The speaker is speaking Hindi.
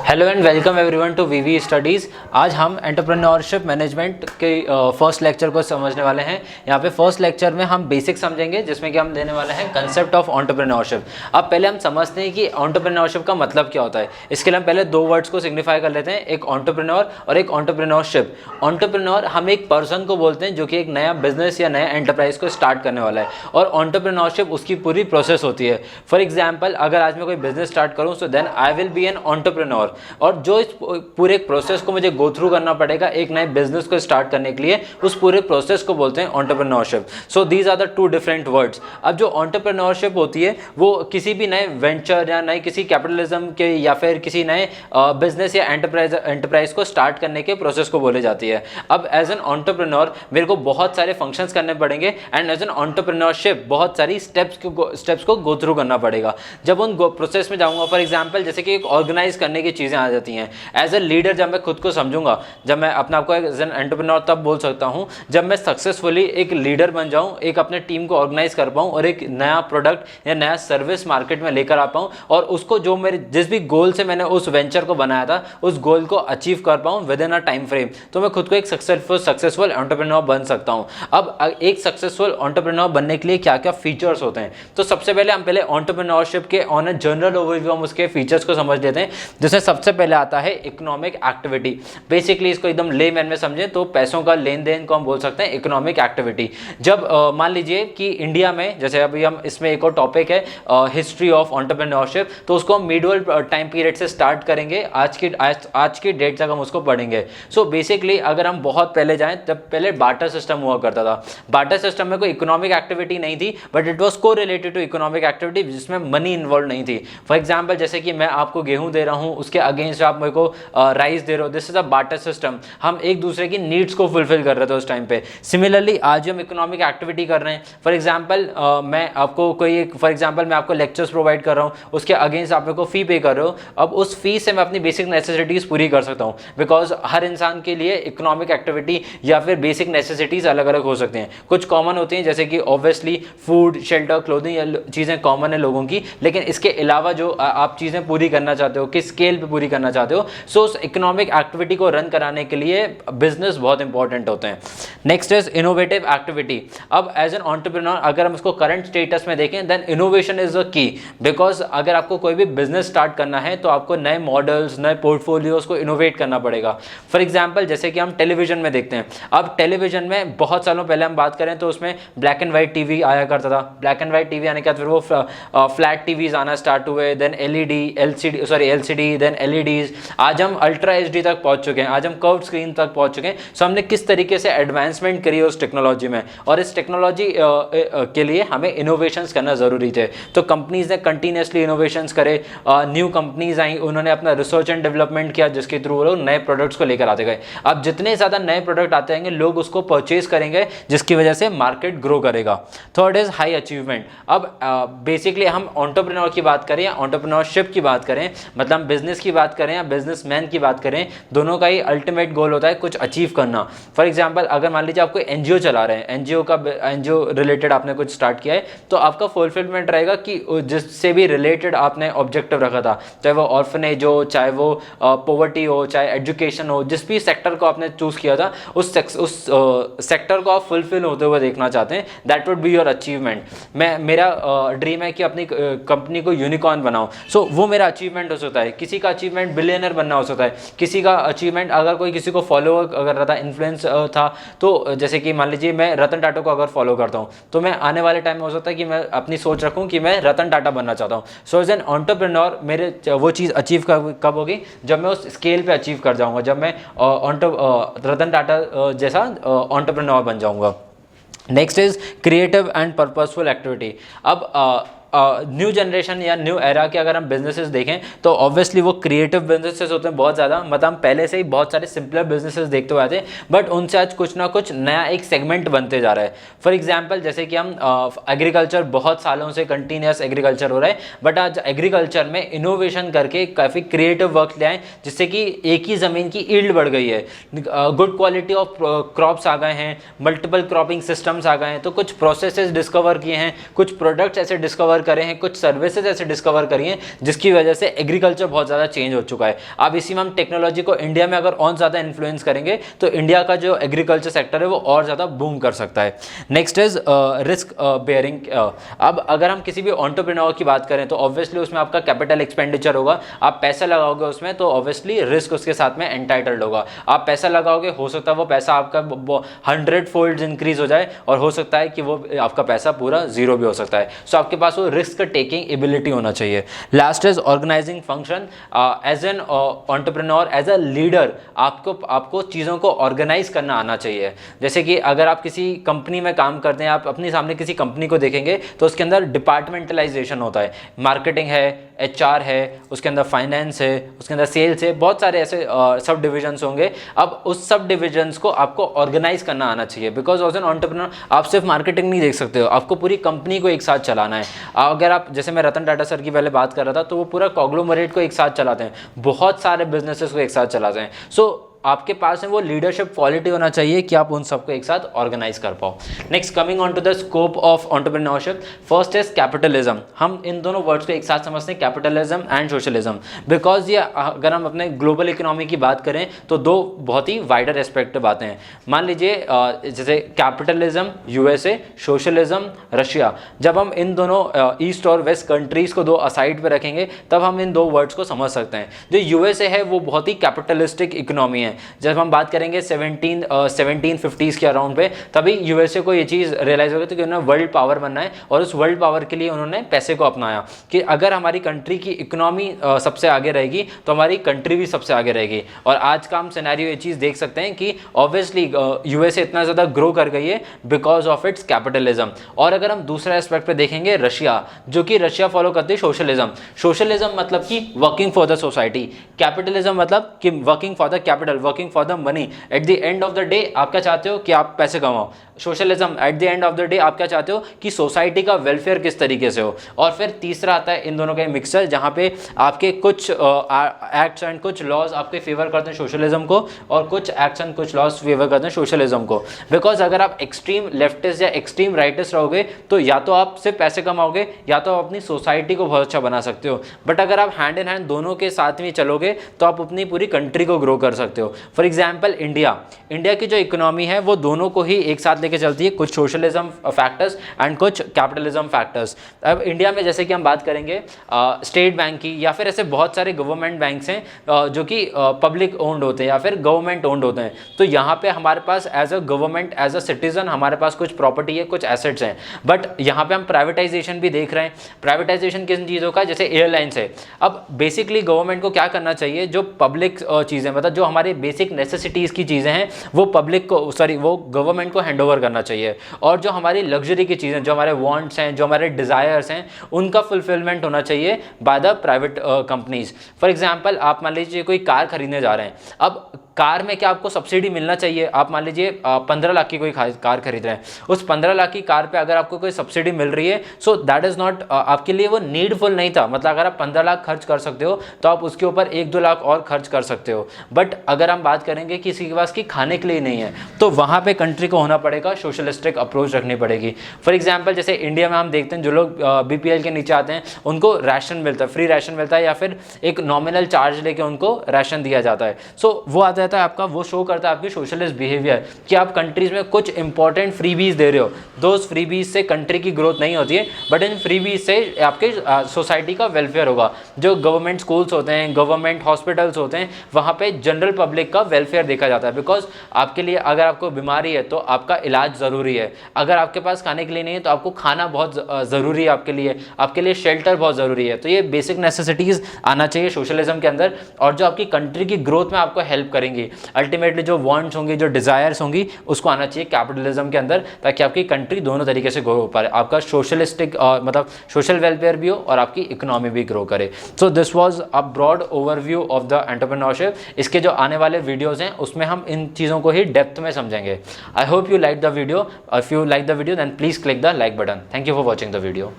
Hello and welcome everyone to VV Studies. आज हम एंटरप्रेन्योरशिप मैनेजमेंट के फर्स्ट लेक्चर को समझने वाले हैं। यहाँ पे फर्स्ट लेक्चर में हम बेसिक समझेंगे, जिसमें कि हम देने वाले हैं कंसेप्ट ऑफ एंटरप्रेन्योरशिप। अब पहले हम समझते हैं कि एंटरप्रेन्योरशिप का मतलब क्या होता है। इसके लिए हम पहले दो वर्ड्स को सिग्निफाई कर लेते हैं, एक एंटरप्रेन्योर और एक एंटरप्रेन्योरशिप। एंटरप्रेन्योर हम एक पर्सन को बोलते हैं जो कि एक नया बिजनेस या नया एंटरप्राइज को स्टार्ट करने वाला है, और एंटरप्रेन्योरशिप उसकी पूरी प्रोसेस होती है। फॉर एग्जाम्पल, अगर आज मैं कोई बिजनेस स्टार्ट करूँ so then I will be an entrepreneur, और जो इस पूरे प्रोसेस को मुझे गो थ्रू करना पड़ेगा एक नए बिजनेस को स्टार्ट करने के लिए, उस पूरे प्रोसेस को बोलते हैं entrepreneurship. So these are the two different words. अब जो एंटरप्रेन्योरशिप होती है वो किसी भी नए वेंचर या नए किसी कैपिटलिज्म के या फिर किसी नए बिजनेस या एंटरप्राइज को स्टार्ट करने के प्रोसेस को बोले जाती है। अब एज एन एंटरप्रेन्योर मेरे को बहुत सारे फंक्शंस करने पड़ेंगे, एंड एज एन एंटरप्रेन्योरशिप बहुत सारी स्टेप्स को गो थ्रू करना पड़ेगा। जब उन प्रोसेस में जाऊंगा, फॉर एग्जाम्पल जैसे कि एक ऑर्गेनाइज करने की चीज़ें आ जाती हैं। एज ए लीडर जब मैं खुद को समझूंगा, जब मैं अपने आप को एज एन एंटरप्रेन्योर तब बोल सकता हूं जब मैं सक्सेसफुली एक लीडर बन जाऊं, एक अपने टीम को ऑर्गेनाइज कर पाऊं और एक नया प्रोडक्ट या नया सर्विस मार्केट में लेकर आ पाऊं, और उसको जो मेरे जिस भी गोल से मैंने उस वेंचर को बनाया था उस गोल को अचीव कर पाऊं with in a time frame, तो मैं खुद को एक सक्सेसफुल एंटरप्रेन्योर बन सकता हूं। अब एक सक्सेसफुल एंटरप्रेन्योर बनने के लिए क्या क्या फीचर्स होते हैं, तो सबसे पहले हम पहले एंटरप्रेन्योरशिप के ऑन अ जनरल ओवरव्यू हम उसके फीचर्स को समझ लेते हैं। जिसमें सबसे पहले आता है इकोनॉमिक एक्टिविटी। बेसिकली इसको एकदम लेमैन में समझें तो पैसों का लेन देन को हम बोल सकते हैं इकोनॉमिक एक्टिविटी। जब मान लीजिए कि इंडिया में, जैसे अभी हम इसमें एक और टॉपिक है हिस्ट्री ऑफ एंटरप्रेन्योरशिप, तो उसको हम मिडल टाइम पीरियड से स्टार्ट करेंगे, आज की डेट तक हम उसको पढ़ेंगे। सो बेसिकली अगर हम बहुत पहले जाएं, तब पहले बार्टर सिस्टम हुआ करता था। बार्टर सिस्टम में कोई इकोनॉमिक एक्टिविटी नहीं थी, बट इट वॉज को रिलेटेड टू इकोनॉमिक एक्टिविटी जिसमें मनी इन्वॉल्व नहीं थी। फॉर एग्जाम्पल जैसे कि मैं आपको गेहूं दे रहा हूं, उसके अगेंस्ट आप मेरे को राइस दे रहे हो, this is a barter system. हम एक दूसरे की नीड्स को फुलफिल कर रहे थे उस टाइम पे। सिमिलरली आज हम इकोनॉमिक एक्टिविटी कर रहे हैं। फॉर एग्जांपल मैं आपको मैं आपको लेक्चर्स प्रोवाइड कर रहा हूँ, उसके अगेंस्ट आप मेरे को फी पे कर रहे हो। अब उस फी से मैं अपनी बेसिक नेसेसिटीज़ पूरी कर सकता हूँ, बिकॉज हर इंसान के लिए इकोनॉमिक एक्टिविटी या फिर बेसिक नेसेसिटीज़ अलग अलग हो सकती हैं। कुछ कॉमन होती हैं, जैसे कि ऑब्वियसली फूड, शेल्टर, क्लोथिंग, चीज़ें कॉमन है लोगों की, लेकिन इसके अलावा जो आप चीज़ें पूरी करना चाहते हो, किस स्केल पे पूरी करना चाहते हो, सो उस इकोनॉमिक एक्टिविटी को रन कराने के लिए बिजनेस बहुत इंपॉर्टेंट होते हैं। Next is innovative activity. अब एज एन एंटरप्रेन्योर अगर हम इसको करंट स्टेटस में देखें, देन इनोवेशन इज अ की, बिकॉज अगर आपको कोई भी बिजनेस स्टार्ट करना है तो आपको नए मॉडल्स, नए पोर्टफोलियोज को इनोवेट करना पड़ेगा। फॉर एग्जाम्पल जैसे कि हम टेलीविजन में देखते हैं। अब टेलीविजन में बहुत सालों पहले हम बात करें तो उसमें ब्लैक एंड व्हाइट टीवी आया करता था। ब्लैक एंड व्हाइट टीवी आने के बाद फिर वो फ्लैट टीवीज आना स्टार्ट हुए, देन एलसीडी, देन एलईडीज। आज हम अल्ट्रा एचडी तक पहुंच चुके हैं, आज हम कर्व स्क्रीन तक पहुंच चुके हैं। सो हमने किस तरीके से एडवांसमेंट करी है उस टेक्नोलॉजी में, और इस टेक्नोलॉजी के लिए हमें इनोवेशंस करना जरूरी थे। तो कंपनीज ने कंटिन्यूसली इनोवेशंस करे, न्यू कंपनीज आई, उन्होंने अपना रिसर्च एंड डेवलपमेंट किया, जिसके थ्रू वो लोग नए प्रोडक्ट्स को लेकर आते गए। अब जितने ज़्यादा नए प्रोडक्ट आते रहेंगे लोग उसको परचेज करेंगे, जिसकी वजह से मार्केट ग्रो करेगा। Third is high achievement. अब बेसिकली हम एंटरप्रेन्योर की बात करें या एंटरप्रेन्योरशिप की बात करें, मतलब बिजनेस की बात करें या बिजनेसमैन की बात करें, दोनों का ही अल्टीमेट गोल होता है कुछ अचीव करना। फॉर एग्जांपल अगर मान लीजिए आप कोई एनजीओ चला रहे हैं, एनजीओ रिलेटेड आपने कुछ स्टार्ट किया है, तो आपका फुलफिलमेंट रहेगा कि जिससे भी रिलेटेड आपने ऑब्जेक्टिव रखा था, चाहे वो ऑर्फनेज हो, चाहे वो पॉवर्टी हो, चाहे एजुकेशन हो, जिस भी सेक्टर को आपने चूज किया था उस सेक्टर को आप फुलफिल होते हुए देखना चाहते हैं, that would be your achievement. मेरा ड्रीम है कि अपनी कंपनी को यूनिकॉर्न बनाऊं, सो वो मेरा अचीवमेंट हो सकता है। किसी का अचीवमेंट बिलियनर बनना हो सकता है, किसी का अचीवमेंट अगर कोई किसी को फॉलो अगर रहा था, इन्फ्लुएंस था, तो जैसे कि मान लीजिए मैं रतन टाटा को अगर फॉलो करता हूँ, तो मैं आने वाले टाइम में हो सकता है कि मैं अपनी सोच रखूँ कि मैं रतन टाटा बनना चाहता हूँ। सो एज एन एंटरप्रेन्योर मेरे वो चीज़ अचीव कब होगी, जब मैं उस स्केल पे अचीव कर जाऊँगा, जब मैं रतन टाटा जैसा एंटरप्रेन्योर बन जाऊँगा। Next is creative and purposeful activity. अब न्यू जनरेशन या न्यू एरा के अगर हम बिजनेसेस देखें तो ऑब्वियसली वो क्रिएटिव बिजनेसेस होते हैं बहुत ज़्यादा। मतलब हम पहले से ही बहुत सारे सिंपलर बिजनेसेस देखते हुए आते हैं, बट उनसे आज कुछ ना कुछ नया एक सेगमेंट बनते जा रहा है। फॉर एग्जांपल जैसे कि हम एग्रीकल्चर, बहुत सालों से कंटिन्यूस एग्रीकल्चर हो रहा है, बट आज एग्रीकल्चर में इनोवेशन करके काफ़ी क्रिएटिव वर्क ले आए, जिससे कि एक ही ज़मीन की ईल्ड बढ़ गई है, गुड क्वालिटी ऑफ क्रॉप्स आ गए हैं, मल्टीपल क्रॉपिंग सिस्टम्स आ गए हैं, तो कुछ प्रोसेसेस डिस्कवर किए हैं, कुछ प्रोडक्ट्स ऐसे डिस्कवर डिस्कवर करे हैं, कुछ सर्विसेज ऐसे डिस्कवर करी हैं जिसकी वजह से एग्रीकल्चर बहुत ज़्यादा चेंज हो चुका है। अब इसी में हम टेक्नोलॉजी को इंडिया में अगर और ज़्यादा इन्फ्लुएंस करेंगे तो इंडिया का जो एग्रीकल्चर सेक्टर है वो और ज़्यादा बूम कर सकता है। Next is risk bearing. अब अगर हम किसी भी एंटरप्रेन्योर की बात करें तो ऑब्वियसली उसमें आपका कैपिटल एक्सपेंडिचर होगा, आप पैसा लगाओगे उसमें तो ऑब्वियसली रिस्क उसके साथ में एंटाइटल्ड होगा। आप पैसा लगाओगे, हो सकता है वो पैसा आपका 100 फोल्ड इंक्रीज हो जाए और हो सकता है कि वो आपका पैसा पूरा जीरो भी हो सकता है। सो आपके पास वो रिस्क टेकिंग एबिलिटी होना चाहिए। Last is organizing function. As an entrepreneur, as a leader आपको चीज़ों को ऑर्गेनाइज करना आना चाहिए। जैसे कि अगर आप किसी कंपनी में काम करते हैं, आप अपने सामने किसी कंपनी को देखेंगे तो उसके अंदर डिपार्टमेंटलाइजेशन होता है, मार्केटिंग है, HR है, उसके अंदर फाइनेंस है, उसके अंदर सेल्स है, बहुत सारे ऐसे सब डिविजन्स होंगे। अब उस सब डिविजन्स को आपको ऑर्गेनाइज करना आना चाहिए, बिकॉज एज एन एंटरप्रेन्योर आप सिर्फ मार्केटिंग नहीं देख सकते हो, आपको पूरी कंपनी को एक साथ चलाना है। अगर आप, जैसे मैं रतन टाटा सर की पहले बात कर रहा था, तो वो पूरा कॉन्ग्लोमरेट को एक साथ चलाते हैं, बहुत सारे बिजनेसेस को एक साथ चलाते हैं। सो आपके पास में वो लीडरशिप क्वालिटी होना चाहिए कि आप उन सबको एक साथ ऑर्गेनाइज कर पाओ। Next, coming on to the scope of entrepreneurship, first is capitalism. हम इन दोनों वर्ड्स को एक साथ समझते हैं, कैपिटलिज्म एंड सोशलिज्म, बिकॉज ये अगर हम अपने ग्लोबल इकोनॉमी की बात करें तो दो बहुत ही वाइडर एस्पेक्ट बातें हैं। मान लीजिए जैसे कैपिटलिज्म USA, सोशलिज्म रशिया, जब हम इन दोनों ईस्ट और वेस्ट कंट्रीज को दो असाइड पे रखेंगे तब हम इन दो वर्ड्स को समझ सकते हैं। जो USA है वो बहुत ही कैपिटलिस्टिक इकोनॉमी है। जब हम बात करेंगे 1750s के अराउंड पे, तभी USA को ये चीज़ रियलाइज हो गई थी कि उन्हें वर्ल्ड पावर बनना है और उस वर्ल्ड पावर के लिए उन्होंने पैसे को अपनाया कि अगर हमारी कंट्री की इकोनॉमी सबसे आगे रहेगी तो हमारी कंट्री भी सबसे आगे रहेगी। और आज का हम सिनेरियो ये चीज़ देख सकते हैं कि ऑब्वियसली USA इतना ज़्यादा ग्रो कर गई है बिकॉज ऑफ इट्स कैपिटलिज्म। और अगर हम दूसरा एस्पेक्ट पे देखेंगे रशिया, जो कि रशिया फॉलो करती है सोशलिज्म। सोशलिज्म मतलब कि working for the society, capitalism मतलब कि working for the capital, working for the money. At the end of the day आप क्या चाहते हो कि आप पैसे कमाओ। Socialism, at the end of the day आप क्या चाहते हो कि सोसाइटी का वेलफेयर किस तरीके से हो। और फिर तीसरा आता है इन दोनों का मिक्सचर, जहाँ पे आपके कुछ एक्ट्स एंड कुछ लॉज आपके फेवर करते हैं सोशलिज्म को और कुछ एक्ट्स एंड कुछ लॉज फेवर करते हैं सोशलिज्म को। बिकॉज अगर आप एक्सट्रीम लेफ्टिस्ट या एक्सट्रीम राइटिस्ट रहोगे तो या तो आप सिर्फ पैसे कमाओगे या तो आप अपनी सोसाइटी को बहुत अच्छा बना सकते हो। बट अगर आप हैंड इन हैंड दोनों के साथ में चलोगे तो आप अपनी पूरी कंट्री को ग्रो कर सकते हो। फॉर एग्जाम्पल इंडिया की जो इकोनॉमी है वो दोनों को ही एक साथ लेके चलती है, कुछ सोशलिज्म फैक्टर्स एंड कुछ कैपिटलिज्म फैक्टर्स। अब इंडिया में जैसे कि हम बात करेंगे स्टेट बैंक की, या फिर ऐसे बहुत सारे गवर्नमेंट बैंक्स हैं जो कि पब्लिक ओन्ड होते हैं या फिर गवर्नमेंट ओन्ड होते हैं। तो यहाँ पे हमारे पास as a government, as a citizen हमारे पास कुछ प्रॉपर्टी है, कुछ एसेट्स हैं। बट यहाँ पे हम प्राइवेटाइजेशन भी देख रहे हैं। प्राइवेटाइजेशन किन चीज़ों का, जैसे एयरलाइंस है। अब बेसिकली गवर्नमेंट को क्या करना चाहिए, जो पब्लिक चीज़ें मतलब जो हमारे बेसिक नेसेसिटीज़ की चीज़ें हैं वो पब्लिक को वो गवर्नमेंट को हैंड ओवर करना चाहिए। और जो हमारी लग्जरी की चीज़ें, जो हमारे वांट्स हैं, जो हमारे डिज़ायर्स हैं, उनका फुलफिलमेंट होना चाहिए by the private companies. For example आप मान लीजिए कोई कार खरीदने जा रहे हैं। अब कार में क्या आपको सब्सिडी मिलना चाहिए। आप मान लीजिए 15 लाख की कोई कार खरीद रहे हैं, उस 15 लाख की कार पे अगर आपको कोई सब्सिडी मिल रही है सो दैट इज़ नॉट आपके लिए वो नीडफुल नहीं था। मतलब अगर आप 15 लाख खर्च कर सकते हो तो आप उसके ऊपर 1-2 लाख और खर्च कर सकते हो। बट अगर हम बात करेंगे किसी के पास की खाने के लिए नहीं है तो वहाँ पे कंट्री को होना पड़ेगा, सोशलिस्टिक अप्रोच रखनी पड़ेगी। फॉर एग्जाम्पल जैसे इंडिया में हम देखते हैं जो लोग BPL के नीचे आते हैं उनको राशन मिलता है, फ्री राशन मिलता है या फिर एक नॉमिनल चार्ज लेके उनको राशन दिया जाता है। सो वो आता है आपका, वो शो करता है आपकी सोशलिस्ट बिहेवियर कि आप कंट्रीज में कुछ इंपॉर्टेंट फ्रीबीज दे रहे हो। दोज फ्रीबीज से कंट्री की ग्रोथ नहीं होती है, बट इन फ्रीबीज से आपके सोसाइटी का वेलफेयर होगा। जो गवर्नमेंट स्कूल्स होते हैं, गवर्नमेंट हॉस्पिटल्स होते हैं, वहाँ पे जनरल पब्लिक का वेलफेयर देखा जाता है। बिकॉज आपके लिए अगर आपको बीमारी है तो आपका इलाज ज़रूरी है, अगर आपके पास खाने के लिए नहीं है तो आपको खाना बहुत ज़रूरी है, आपके लिए शेल्टर बहुत ज़रूरी है। तो ये बेसिक नेसेसिटीज़ आना चाहिए सोशलिज्म के अंदर, और जो आपकी कंट्री की ग्रोथ में आपको हेल्प करेंगी। अल्टीमेटली जो वांट्स होंगी, जो डिज़ायर्स होंगी, उसको आना चाहिए कैपिटलिज्म के अंदर, ताकि आपकी कंट्री दोनों तरीके से ग्रो हो पाए, आपका सोशलिस्टिक मतलब सोशल वेलफेयर भी हो और आपकी इकोनॉमी भी ग्रो करे। So this was a broad overview of the entrepreneurship. इसके जो आने वाले वीडियोज़ हैं उसमें हम इन चीज़ों को ही डेप्थ में समझेंगे। I hope you like the video. If you like the video then please click the like button. Thank you for watching the video.